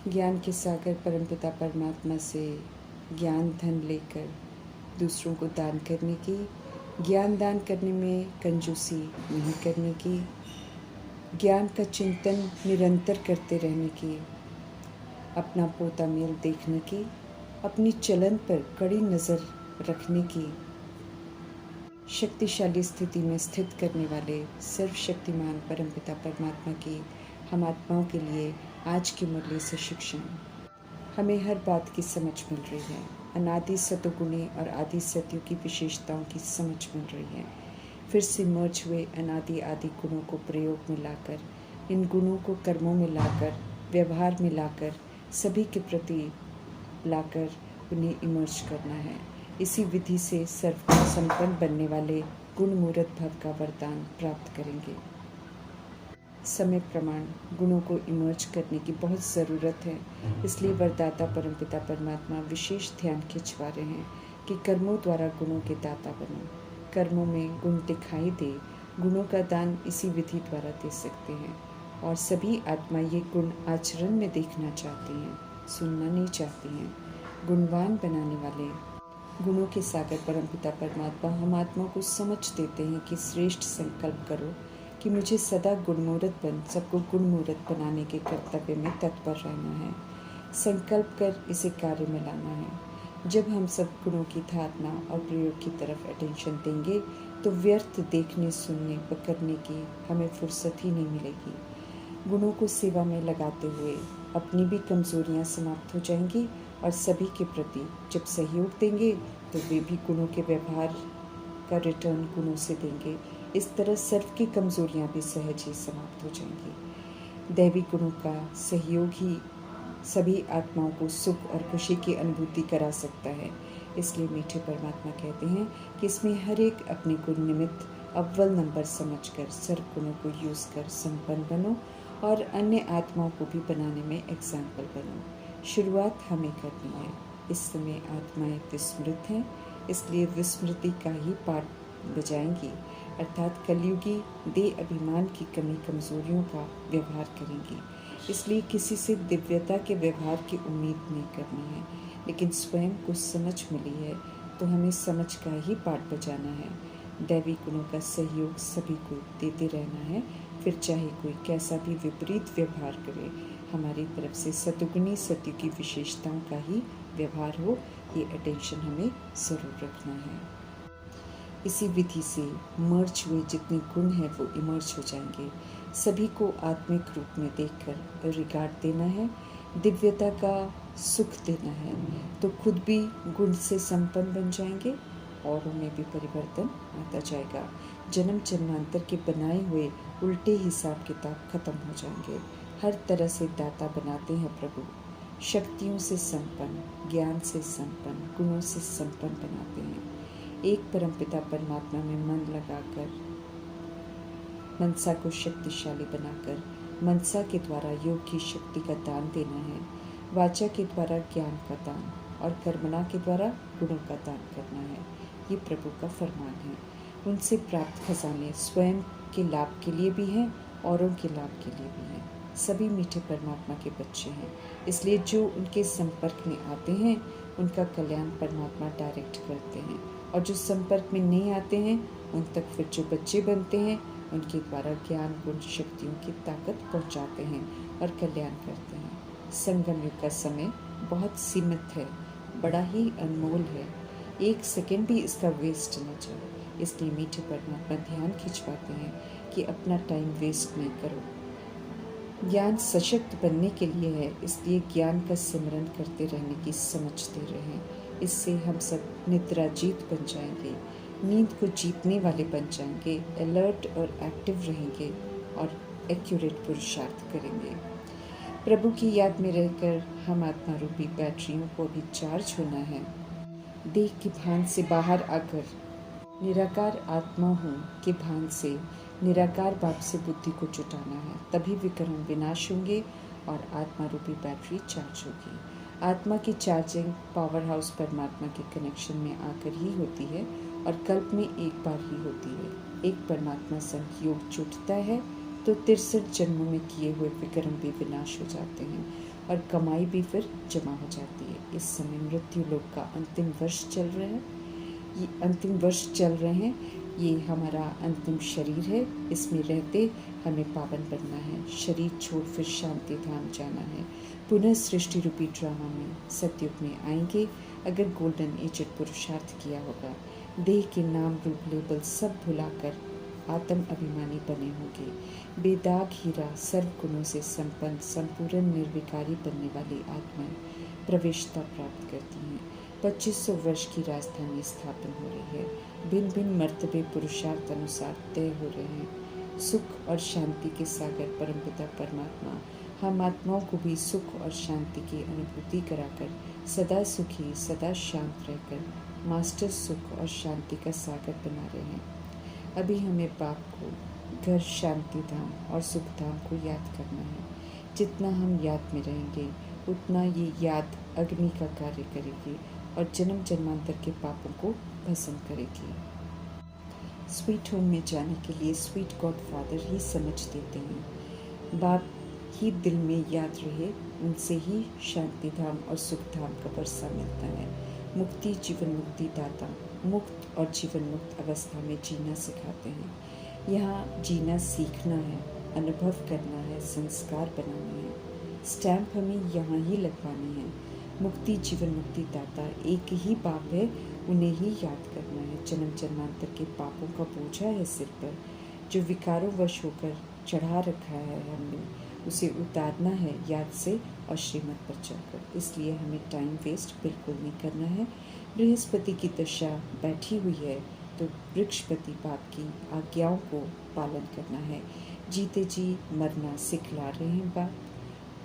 ज्ञान के सागर परमपिता परमात्मा से ज्ञान धन लेकर दूसरों को दान करने की, ज्ञान दान करने में कंजूसी नहीं करने की, ज्ञान का चिंतन निरंतर करते रहने की, अपना पोता मेल देखने की, अपनी चलन पर कड़ी नज़र रखने की, शक्तिशाली स्थिति में स्थित करने वाले सर्वशक्तिमान परमपिता परमात्मा की हम आत्माओं के लिए आज के मुरली से शिक्षण। हमें हर बात की समझ मिल रही है। अनादि सतोगुणी और आदि सत्यों की विशेषताओं की समझ मिल रही है। फिर से मर्ज हुए अनादि आदि गुणों को प्रयोग में लाकर, इन गुणों को कर्मों में लाकर, व्यवहार में लाकर, सभी के प्रति लाकर उन्हें इमर्ज करना है। इसी विधि से सर्व संपन्न बनने वाले गुण मूर्त भव का वरदान प्राप्त करेंगे। समय प्रमाण गुणों को इमर्ज करने की बहुत ज़रूरत है, इसलिए वरदाता परमपिता परमात्मा विशेष ध्यान खिंचवा रहे हैं कि कर्मों द्वारा गुणों के दाता बनो। कर्मों में गुण दिखाई दे, गुणों का दान इसी विधि द्वारा दे सकते हैं। और सभी आत्मा ये गुण आचरण में देखना चाहती हैं, सुनना नहीं चाहती हैं। गुणवान बनाने वाले गुणों के सागर परमपिता परमात्मा हम आत्मा को समझ देते हैं कि श्रेष्ठ संकल्प करो कि मुझे सदा गुणमूर्त बन सबको गुणमूर्त बनाने के कर्तव्य में तत्पर रहना है। संकल्प कर इसे कार्य में लाना है। जब हम सब गुणों की धारणा और प्रयोग की तरफ अटेंशन देंगे तो व्यर्थ देखने, सुनने व करने की हमें फुर्सत ही नहीं मिलेगी। गुणों को सेवा में लगाते हुए अपनी भी कमजोरियां समाप्त हो जाएंगी और सभी के प्रति जब सहयोग देंगे तो वे भी गुणों के व्यवहार का रिटर्न गुणों से देंगे। इस तरह सर्व की कमजोरियां भी सहज ही समाप्त हो जाएंगी। दैवी गुणों का सहयोग ही सभी आत्माओं को सुख और खुशी की अनुभूति करा सकता है। इसलिए मीठे परमात्मा कहते हैं कि इसमें हर एक अपने गुण निमित्त अव्वल नंबर समझकर सर्व गुणों को यूज़ कर संपन्न बनो और अन्य आत्माओं को भी बनाने में एग्जाम्पल बनो। शुरुआत हमें करनी है। इस समय आत्माएं विस्मृत हैं, इसलिए विस्मृति का ही पाठ बजाएंगी, अर्थात कलयुगी देह अभिमान की कमी कमजोरियों का व्यवहार करेंगी। इसलिए किसी से दिव्यता के व्यवहार की उम्मीद नहीं करनी है, लेकिन स्वयं को समझ मिली है तो हमें समझ का ही पाठ बजाना है। दैवी गुणों का सहयोग सभी को देते रहना है, फिर चाहे कोई कैसा भी विपरीत व्यवहार करे, हमारी तरफ से सतुगुणी सत्य की विशेषताओं का ही व्यवहार हो, ये अटेंशन हमें ज़रूर रखना है। इसी विधि से मर्ज हुए जितने गुण हैं वो इमर्ज हो जाएंगे। सभी को आत्मिक रूप में देखकर रिगार्ड देना है, दिव्यता का सुख देना है, तो खुद भी गुण से संपन्न बन जाएंगे और उनमें भी परिवर्तन आता जाएगा। जन्म जन्मांतर के बनाए हुए उल्टे हिसाब किताब खत्म हो जाएंगे। हर तरह से दाता बनाते हैं प्रभु, शक्तियों से संपन्न, ज्ञान से संपन्न, गुणों से संपन्न बनाते हैं। एक परमपिता परमात्मा में मन लगाकर मनसा को शक्तिशाली बनाकर मनसा के द्वारा योग की शक्ति का दान देना है, वाचा के द्वारा ज्ञान का दान और कर्मणा के द्वारा गुणों का दान करना है। ये प्रभु का फरमान है। उनसे प्राप्त खजाने स्वयं के लाभ के लिए भी हैं, औरों के लाभ के लिए भी हैं। सभी मीठे परमात्मा के बच्चे हैं, इसलिए जो उनके संपर्क में आते हैं उनका कल्याण परमात्मा डायरेक्ट करते हैं, और जो संपर्क में नहीं आते हैं उन तक फिर जो बच्चे बनते हैं उनके द्वारा ज्ञान गुण शक्तियों की ताकत पहुंचाते हैं और कल्याण करते हैं। संगम युग का समय बहुत सीमित है, बड़ा ही अनमोल है, एक सेकंड भी इसका वेस्ट न जाए। इसलिए मीठे परमात्मा ध्यान खिंचवाते हैं कि अपना टाइम वेस्ट नहीं करो। ज्ञान सशक्त बनने के लिए है, इसलिए ज्ञान का सिमरन करते रहने की समझ दे रहे हैं। इससे हम सब निद्राजीत बन जाएंगे, नींद को जीतने वाले बन जाएंगे, अलर्ट और एक्टिव रहेंगे और एक्यूरेट पुरुषार्थ करेंगे। प्रभु की याद में रहकर हम आत्मा रूपी बैटरियों को भी चार्ज होना है। देह की भान से बाहर आकर निराकार आत्मा हूँ के भान से निराकार बाप से बुद्धि को जुटाना है, तभी विकर्म विनाश होंगे और आत्मा रूपी बैटरी चार्ज होगी। आत्मा की चार्जिंग पावर हाउस परमात्मा के कनेक्शन में आकर ही होती है और कल्प में एक बार ही होती है। एक परमात्मा संयोग जुटता है तो 63 जन्मों में किए हुए विकर्म भी विनाश हो जाते हैं और कमाई भी फिर जमा हो जाती है। इस समय मृत्यु लोक का अंतिम वर्ष चल रहा है। ये अंतिम वर्ष चल रहे हैं। ये हमारा अंतिम शरीर है। इसमें रहते हमें पावन बनना है। शरीर छोड़ फिर शांति धाम जाना है। पुनः सृष्टि रूपी ड्रामा में सतयुग में आएंगे अगर गोल्डन एजेड पुरुषार्थ किया होगा। देह के नाम रूप लेबल सब भुलाकर आत्म अभिमानी बने होंगे। बेदाग हीरा सर्व गुणों से संपन्न संपूर्ण निर्विकारी बनने वाली आत्माएं प्रवेशता प्राप्त करती हैं। 2500 वर्ष की राजधानी स्थापन हो रही है। भिन्न भिन्न मर्तबे पुरुषार्थ अनुसार तय हो रहे हैं। सुख और शांति के सागर परमपिता परमात्मा हम आत्माओं को भी सुख और शांति की अनुभूति कराकर सदा सुखी सदा शांत रहकर मास्टर सुख और शांति का सागर बना रहे हैं। अभी हमें बाप को, घर, शांति धाम और सुख धाम को याद करना है। जितना हम याद में रहेंगे उतना ये याद अग्नि का कार्य करेगी और जन्म जन्मांतर के पापों को भस्म करेगी। स्वीट होम में जाने के लिए स्वीट गॉड फादर ही समझ देते हैं। बाप ही दिल में याद रहे, उनसे ही शांति धाम और सुख धाम का वर्षा मिलता है। मुक्ति जीवन मुक्ति दाता मुक्त और जीवन मुक्त अवस्था में जीना सिखाते हैं। यहाँ जीना सीखना है, अनुभव करना है, संस्कार बनाने हैं। स्टैम्प हमें यहाँ ही लगवानी है। मुक्ति जीवन मुक्ति दाता एक ही बाप है, उन्हें ही याद करना है। जन्म जन्मांतर के पापों का बोझा है सिर पर, जो विकारों वश होकर चढ़ा रखा है हमने, उसे उतारना है याद से और श्रीमत पर चलकर। इसलिए हमें टाइम वेस्ट बिल्कुल नहीं करना है। बृहस्पति की दशा बैठी हुई है तो वृक्षपति बाप की आज्ञाओं को पालन करना है। जीते जी मरना सिखला रहे हैं बाप,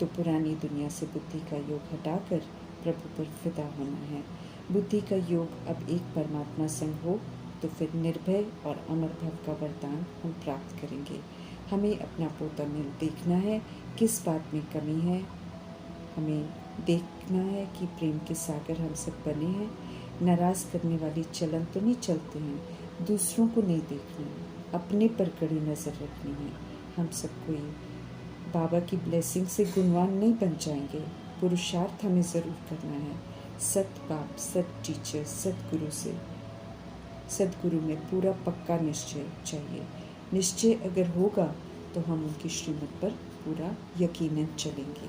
तो पुरानी दुनिया से बुद्धि का योग हटाकर प्रभु पर फिदा होना है। बुद्धि का योग अब एक परमात्मा संग हो तो फिर निर्भय और अमर भव का वरदान हम प्राप्त करेंगे। हमें अपना पोता मिल देखना है, किस बात में कमी है। हमें देखना है कि प्रेम के सागर हम सब बने हैं। नाराज़ करने वाली चलन तो नहीं चलते हैं। दूसरों को नहीं देखना है, अपने पर कड़ी नज़र रखनी है। हम सब कोई बाबा की ब्लेसिंग से गुणवान नहीं बन जाएंगे। पुरुषार्थ हमें ज़रूर करना है। सत बाप, सत टीचर, सतगुरु से, सतगुरु में पूरा पक्का निश्चय चाहिए। निश्चय अगर होगा तो हम उनकी श्रीमत पर पूरा यकीनन चलेंगे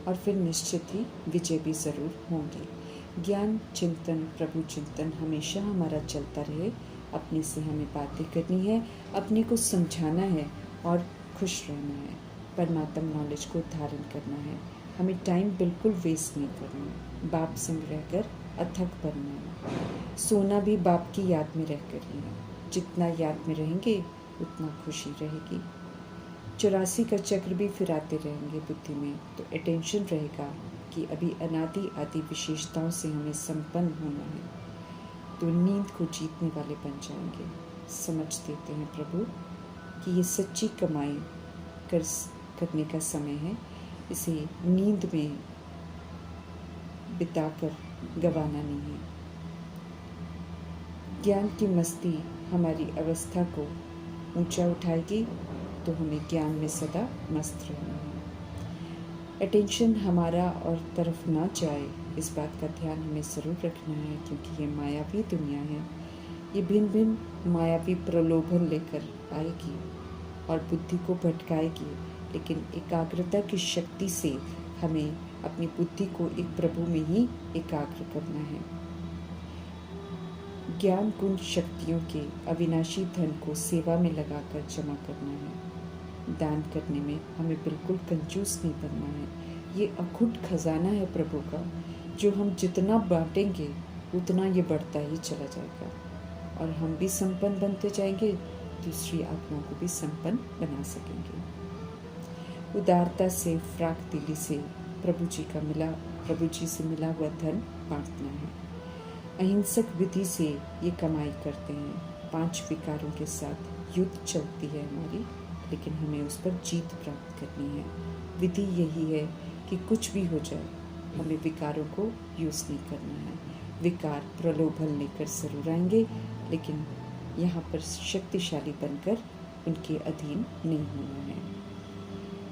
और फिर निश्चित ही विजय भी ज़रूर होंगे। ज्ञान चिंतन प्रभु चिंतन हमेशा हमारा चलता रहे। अपने से हमें बातें करनी है, अपने को समझाना है और खुश रहना है। परमात्मा नॉलेज को धारण करना है। हमें टाइम बिल्कुल वेस्ट नहीं करना है। बाप संग रहकर अथक बनना है। सोना भी बाप की याद में रहकर ही है। जितना याद में रहेंगे उतना खुशी रहेगी। 84 का चक्र भी फिराते रहेंगे बुद्धि में, तो अटेंशन रहेगा कि अभी अनादि आदि विशेषताओं से हमें संपन्न होना है, तो नींद को जीतने वाले बन जाएंगे। समझ देते हैं प्रभु कि ये सच्ची कमाई करने का समय है, इसे नींद में बिताकर गंवाना नहीं है। ज्ञान की मस्ती हमारी अवस्था को ऊंचा उठाएगी, तो हमें ज्ञान में सदा मस्त रहना है। अटेंशन हमारा और तरफ ना जाए, इस बात का ध्यान हमें ज़रूर रखना है, क्योंकि ये मायावी दुनिया है। ये भिन्न भिन्न मायावी प्रलोभन लेकर आएगी और बुद्धि को भटकाएगी, लेकिन एकाग्रता की शक्ति से हमें अपनी बुद्धि को एक प्रभु में ही एकाग्र करना है। ज्ञान गुण शक्तियों के अविनाशी धन को सेवा में लगाकर जमा करना है। दान करने में हमें बिल्कुल कंजूस नहीं बनना है। ये अखुट खजाना है प्रभु का, जो हम जितना बांटेंगे उतना ये बढ़ता ही चला जाएगा और हम भी संपन्न बनते जाएंगे, दूसरी आत्माओं को भी संपन्न बना सकेंगे। उदारता से, फ्राक दिली से प्रभु जी से मिला हुआ धन बांटना है। अहिंसक विधि से ये कमाई करते हैं। 5 विकारों के साथ युद्ध चलती है हमारी, लेकिन हमें उस पर जीत प्राप्त करनी है। विधि यही है कि कुछ भी हो जाए, हमें विकारों को यूज़ नहीं करना है। विकार प्रलोभन लेकर ज़रूर आएंगे, लेकिन यहाँ पर शक्तिशाली बनकर उनके अधीन नहीं होना है।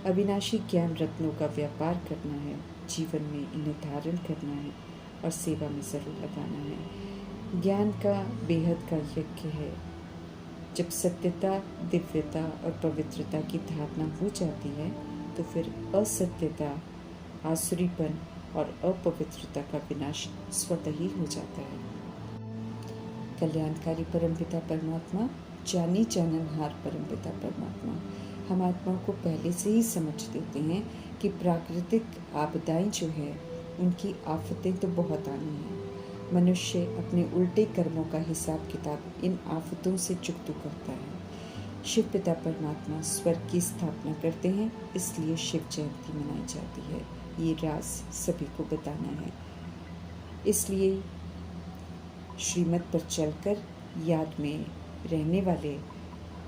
अविनाशी ज्ञान रत्नों का व्यापार करना है, जीवन में इन्हें धारण करना है और सेवा में ज़रूर लगाना है। ज्ञान का बेहद का यज्ञ है। जब सत्यता, दिव्यता और पवित्रता की धारणा हो जाती है तो फिर असत्यता, आसुरीपन और अपवित्रता का विनाश स्वतः ही हो जाता है। कल्याणकारी परमपिता परमात्मा, जानी जाननहार परमपिता परमात्मा, हम आत्माओं को पहले से ही समझ देते हैं कि प्राकृतिक आपदाएं जो है उनकी आफतें तो बहुत आनी हैं। मनुष्य अपने उल्टे कर्मों का हिसाब किताब इन आफतों से चुकता करता है। शिव पिता परमात्मा स्वर्ग की स्थापना करते हैं, इसलिए शिव जयंती मनाई जाती है। ये राज सभी को बताना है। इसलिए श्रीमत पर चलकर याद में रहने वाले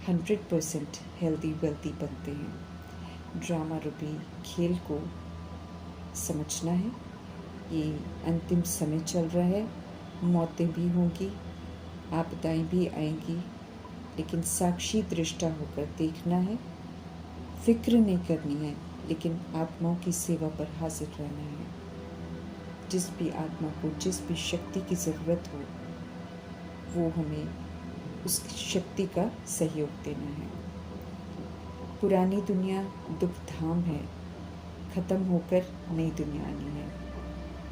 100% हेल्दी वेल्दी बनते हैं। ड्रामा रूपी खेल को समझना है। ये अंतिम समय चल रहा है, मौतें भी होंगी, आपदाएं भी आएंगी, लेकिन साक्षी दृष्टा होकर देखना है। फिक्र नहीं करनी है, लेकिन आत्माओं की सेवा पर हाजिर रहना है। जिस भी आत्मा को जिस भी शक्ति की ज़रूरत हो वो हमें उस शक्ति का सहयोग देना है। पुरानी दुनिया दुख धाम है, ख़त्म होकर नई दुनिया आनी है,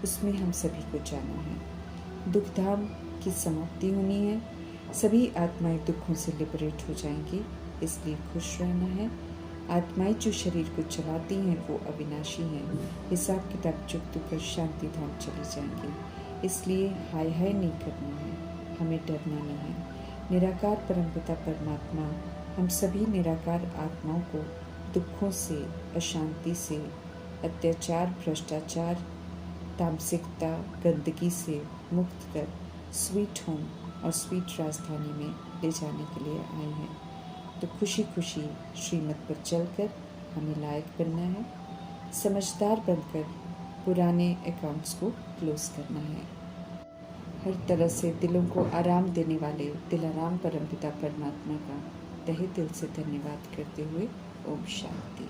उसमें हम सभी को जाना है। दुख धाम की समाप्ति होनी है, सभी आत्माएं दुखों से लिबरेट हो जाएंगी, इसलिए खुश रहना है। आत्माएं जो शरीर को चलाती हैं वो अविनाशी हैं, हिसाब किताब चुकता कर शांति धाम चली जाएंगी, इसलिए हाय हाय नहीं करना है, हमें डरना नहीं है। निराकार परमपिता परमात्मा हम सभी निराकार आत्माओं को दुखों से, अशांति से, अत्याचार, भ्रष्टाचार, तामसिकता, गंदगी से मुक्त कर स्वीट होम और स्वीट राजधानी में ले जाने के लिए आए हैं। तो खुशी खुशी श्रीमत पर चलकर हमें लायक बनना है, समझदार बनकर पुराने अकाउंट्स को क्लोज करना है। हर तरह से दिलों को आराम देने वाले दिलाराम परमपिता परमात्मा का तहे दिल से धन्यवाद करते हुए ओम शांति।